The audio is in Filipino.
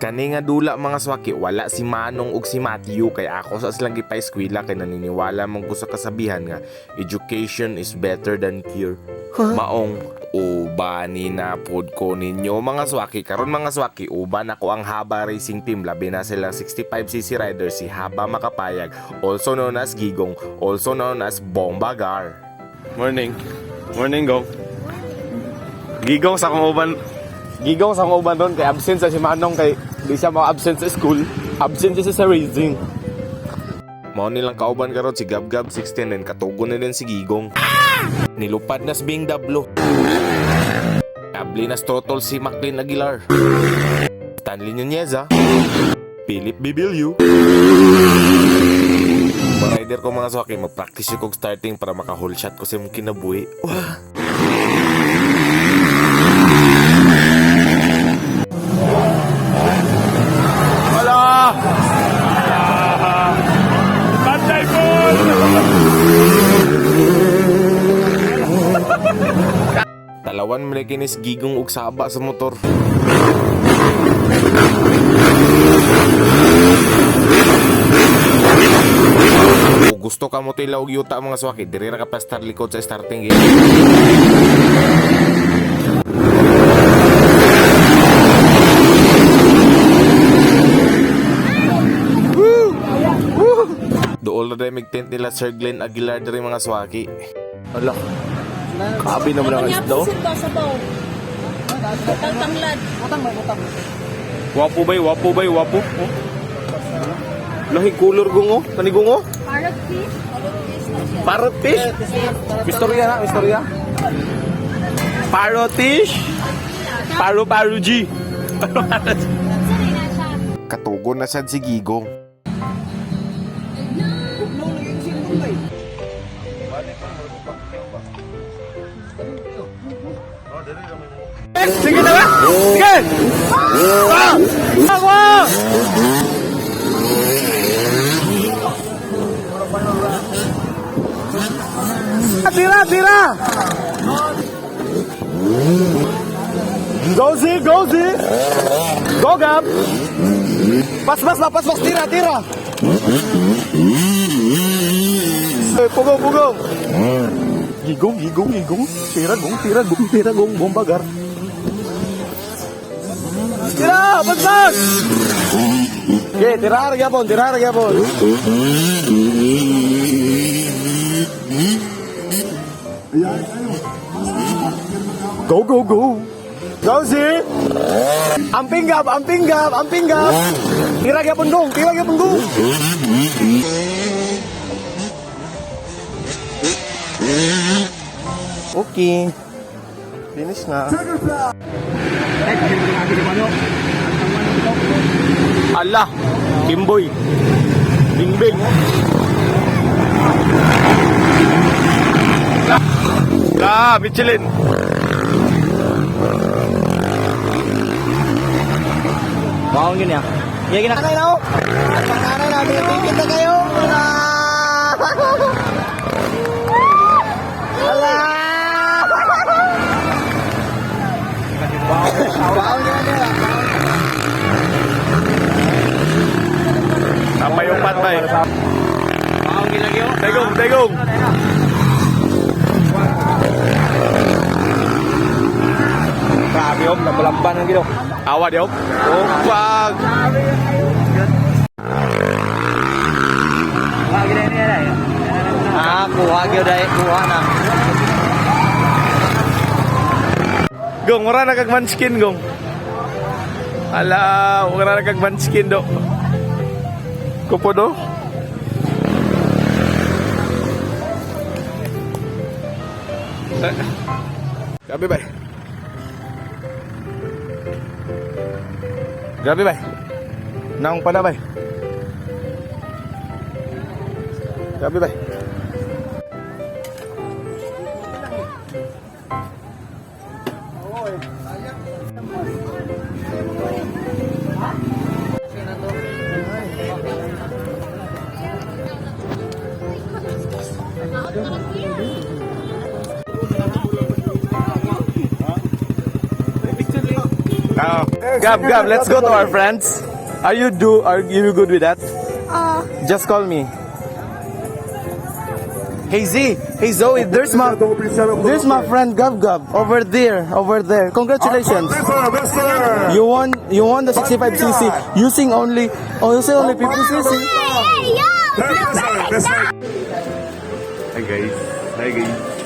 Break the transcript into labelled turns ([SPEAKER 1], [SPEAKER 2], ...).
[SPEAKER 1] Kani nga dula mga swaki, wala si Manong ug si Matthew kay ako sa silang gipay-eskwela kay naniniwala mong gusto kasabihan nga education is better than cure. Maong uban ni na pod ko ninyo mga swaki. Karon mga swaki, uban ako ang Haba Racing Team, labi na silang 65cc rider si Haba Makapayag, also known as Gigong, also known as Bombagar. Morning. Morning, Gong. Gigong sa kong uban. Gigong sa kong uban doon kay absent sa si Manong kay di siya absent sa school. Absent siya sa racing. Mao nilang kauban karon si Gabgab 16 and katugon na din si Gigong. Nilupad na si Bing Dablo. Kabli na throttle si Maclean Aguilar. Stanley Nuneza. Philip Bibilio. Mga rider ko mga swaki, mag-practice ko starting para maka-whole shot ko sa mong kinabuhi. Wah! Wala! Bantay po! Talawan mo na kinis Gigong ug Saba sa motor. Gusto ka mo tilaw og yuta mga swaki, diri ra ka pa start likod sa starting gate. Dool na rin mag-tent nila Sir Glenn Aguilar diri mga swaki. Ala, kabi naman ang isda. Wapo bay, wapo bay, wapo. Lahing color gungo, kani gungo?
[SPEAKER 2] Parrot fish.
[SPEAKER 1] Parrot fish? Mistorya na, mistorya. Parrot fish? Paru G. Katugon na sad si Gigong. Sige na ba? Sige! Ako! Tira! Go Z! Go Gab! Pas! Tira! Pugong! Gigong! Tira, gong! Bombagar! Tira! Pas! Okay, tira gyapon! Go! Go Z! Amping gap! Tira gyapon gong! Okay. Finish na. Allah! Kimboy! Bingbing! Michelin!
[SPEAKER 3] Bawang gini ya? Iya gini. Kanay na o! Kanay na, pinipipit na kayo! Bawang gini na.
[SPEAKER 1] Apa yung patay?
[SPEAKER 3] Bawang gini lagi o!
[SPEAKER 1] Tegong!
[SPEAKER 3] Grabe o, nabalamban ang gino.
[SPEAKER 1] Awa di op. Pag.
[SPEAKER 3] Kuha gini na. Kuha na.
[SPEAKER 1] Gong, mura na kag manskin, Gong. Ala, mura na kag manskin, do. Kupo, do. Grabe, bay. Grabe, bay. Naong pa na, bay. Grabe, bay.
[SPEAKER 3] Gab, let's go to our friends. Are you good with that? Just call me. Hey Z, hey Zoe, there's my friend Gab over there. Congratulations. You won the 65cc using only 50cc.
[SPEAKER 1] Hi guys.